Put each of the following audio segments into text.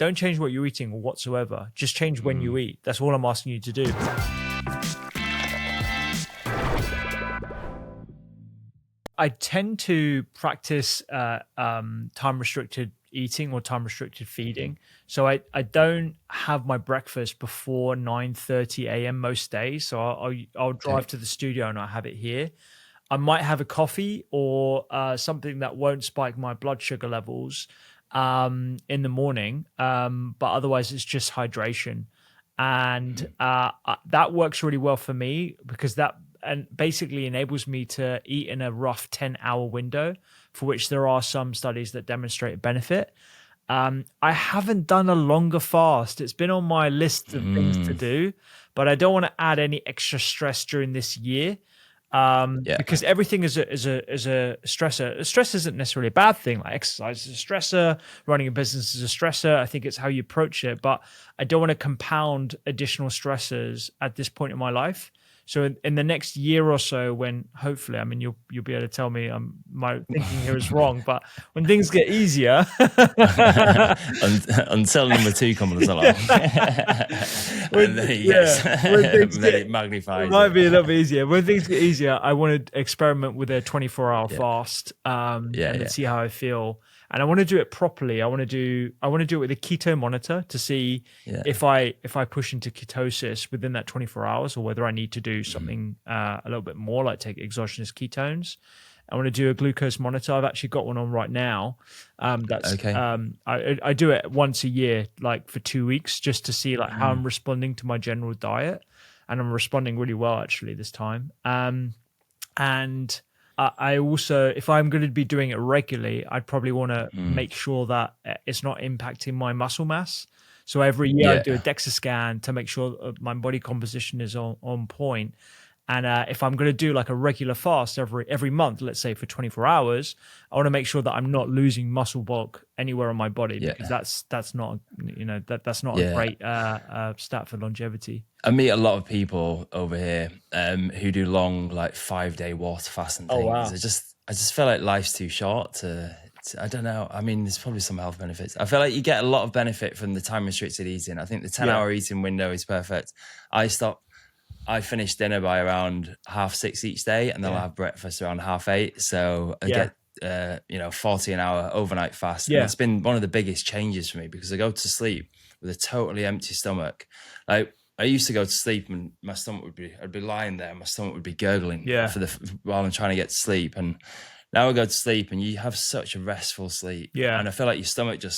don't change what you're eating whatsoever. Just change when you eat. That's all I'm asking you to do. I tend to practice time-restricted eating or time-restricted feeding. So I don't have my breakfast before 9:30 a.m. most days. So I'll drive to the studio and I have it here. I might have a coffee or something that won't spike my blood sugar levels in the morning. But otherwise, it's just hydration. And that works really well for me because that basically enables me to eat in a rough 10-hour window, for which there are some studies that demonstrate a benefit. I haven't done a longer fast. It's been on my list of things to do, but I don't want to add any extra stress during this year. Because everything is a stressor. Stress isn't necessarily a bad thing. Like exercise is a stressor, running a business is a stressor. I think it's how you approach it, but I don't want to compound additional stressors at this point in my life. So in the next year or so, when hopefully, I mean, you'll be able to tell me my thinking here is wrong, but when things get easier, until number 2 comes along, and then it magnifies. It might be a little bit easier. When things get easier, I want to experiment with a 24-hour fast, and see how I feel. And I want to do it properly. I want to do it with a keto monitor to see if I push into ketosis within that 24 hours, or whether I need to do something a little bit more, like take exogenous ketones. I want to do a glucose monitor. I've actually got one on right now. That's okay. I do it once a year, like for 2 weeks, just to see like how I'm responding to my general diet, and I'm responding really well actually this time. And I also, if I'm going to be doing it regularly, I'd probably want to make sure that it's not impacting my muscle mass. So every year I do a DEXA scan to make sure my body composition is on point. And if I'm going to do like a regular fast every month, let's say for 24 hours, I want to make sure that I'm not losing muscle bulk anywhere on my body, because that's not that's not a great stat for longevity. I meet a lot of people over here who do long, like 5-day water fast and things. Oh, wow. I just feel like life's too short to I don't know. I mean, there's probably some health benefits. I feel like you get a lot of benefit from the time restricted eating. I think the 10-hour eating window is perfect. I finish dinner by around 6:30 each day, and then I'll have breakfast around 8:30. So I get 40 an hour overnight fast. And it's been one of the biggest changes for me, because I go to sleep with a totally empty stomach. Like, I used to go to sleep and my stomach I'd be lying there and my stomach would be gurgling while I'm trying to get to sleep. And now I go to sleep and you have such a restful sleep. Yeah. And I feel like your stomach your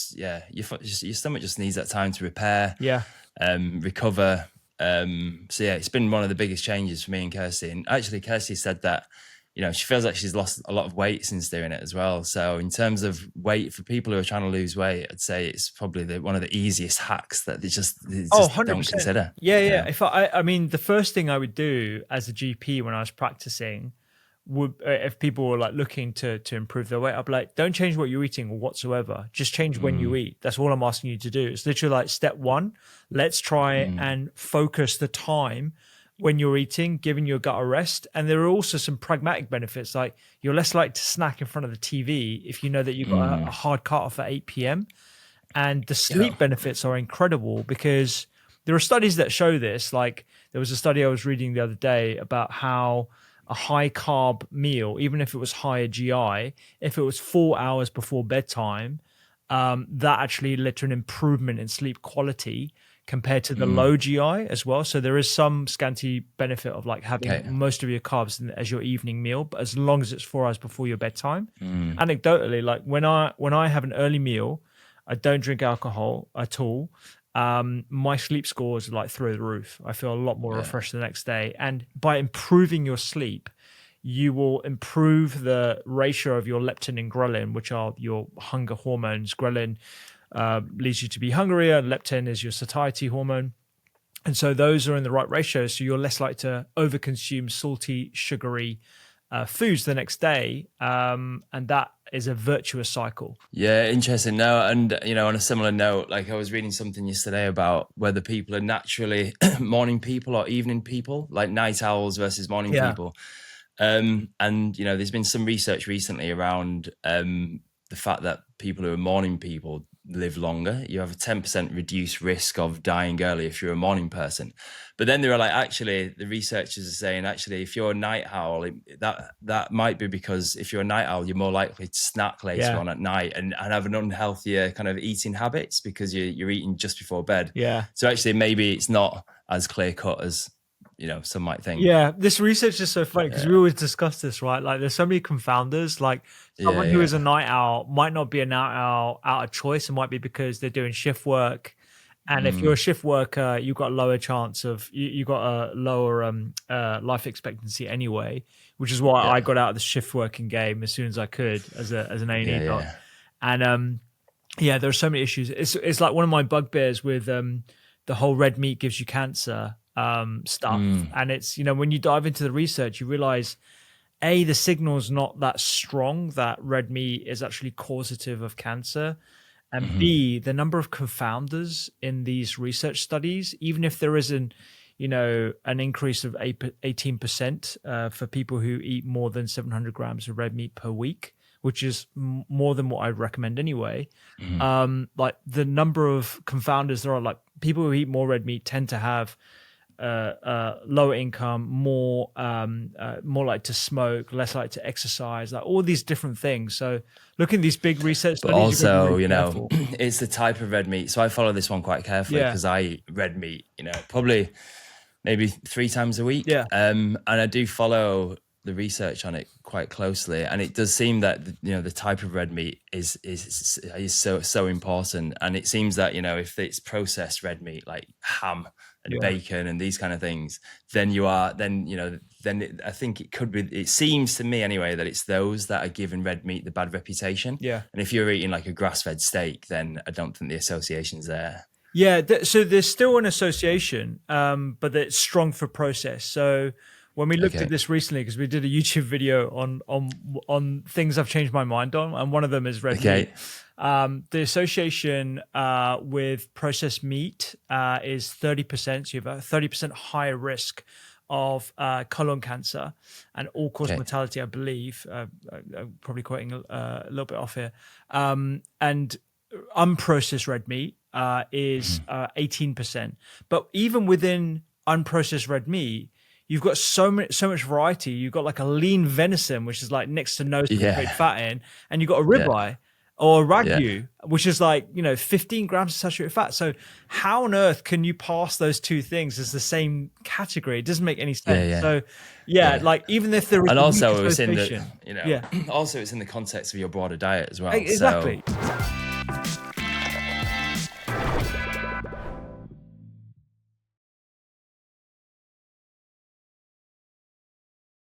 stomach just needs that time to repair, recover. So it's been one of the biggest changes for me and Kirsty. And actually Kirsty said that, she feels like she's lost a lot of weight since doing it as well. So in terms of weight, for people who are trying to lose weight, I'd say it's probably one of the easiest hacks that they just don't consider. Yeah. I mean, the first thing I would do as a GP when I was practicing would, if people were like looking to improve their weight, I'd be like, don't change what you're eating whatsoever. Just change when you eat. That's all I'm asking you to do. It's literally like step 1. Let's try and focus the time when you're eating, giving your gut a rest. And there are also some pragmatic benefits, like you're less likely to snack in front of the TV if you know that you've got a hard cut-off at 8 p.m. And the sleep benefits are incredible, because there are studies that show this. Like, there was a study I was reading the other day about how a high carb meal, even if it was higher GI, if it was 4 hours before bedtime, that actually led to an improvement in sleep quality compared to the low GI as well. So there is some scanty benefit of like having most of your carbs as your evening meal, but as long as it's 4 hours before your bedtime. Anecdotally, like when I have an early meal, I don't drink alcohol at all. My sleep scores are like through the roof. I feel a lot more refreshed the next day. And by improving your sleep, you will improve the ratio of your leptin and ghrelin, which are your hunger hormones. Ghrelin leads you to be hungrier. Leptin is your satiety hormone. And so those are in the right ratio. So you're less likely to overconsume salty, sugary foods the next day. And that is a virtuous cycle. Yeah, interesting. No, and on a similar note, like I was reading something yesterday about whether people are naturally morning people or evening people, like night owls versus morning people. And there's been some research recently around the fact that people who are morning people live longer. You have a 10% reduced risk of dying early if you're a morning person. But then they were like, actually, the researchers are saying, actually, if you're a night owl, that might be because if you're a night owl, you're more likely to snack later on at night and have an unhealthier kind of eating habits because you're eating just before bed. Yeah. So actually, maybe it's not as clear cut as, you know, some might think. Yeah, this research is so funny because we always discuss this, right? Like there's so many confounders. Like someone who is a night owl might not be a night owl out of choice. It might be because they're doing shift work. And if you're a shift worker, you've got a lower chance of, you got a lower life expectancy anyway, which is why I got out of the shift working game as soon as I could as an A&E doc. And there are so many issues. It's like one of my bugbears with the whole red meat gives you cancer stuff. And it's, you know, when you dive into the research, you realize the signal's not that strong that red meat is actually causative of cancer, and B, the number of confounders in these research studies, even if there isn't, you know, an increase of 18% for people who eat more than 700 grams of red meat per week, which is more than what I'd recommend anyway. Like the number of confounders there are, like people who eat more red meat tend to have lower income, more like to smoke, less like to exercise, like all these different things. So look at these big research studies. But also, really, you know, it's the type of red meat. So I follow this one quite carefully because I eat red meat, you know, probably maybe 3 times a week. And I do follow the research on it quite closely, and it does seem that, you know, the type of red meat is so important. And it seems that, you know, if it's processed red meat like ham and bacon and these kind of things, then I think it could be, it seems to me anyway, that it's those that are giving red meat the bad reputation. And if you're eating like a grass-fed steak, then I don't think the association's there. So there's still an association, but it's strong for process. So when we looked at this recently, because we did a YouTube video on things I've changed my mind on, and one of them is red meat. The association with processed meat is 30%. So you have a 30% higher risk of colon cancer and all-cause mortality, I believe. I'm probably quoting a little bit off here. And unprocessed red meat is 18%. But even within unprocessed red meat, you've got so much variety. You've got like a lean venison, which is like next to no saturated fat in, and you've got a ribeye or a Wagyu, which is like, you know, 15 grams of saturated fat. So how on earth can you pass those two things as the same category? It doesn't make any sense. So like even if there is, and also it's in the, you know, also it's in the context of your broader diet as well. Exactly.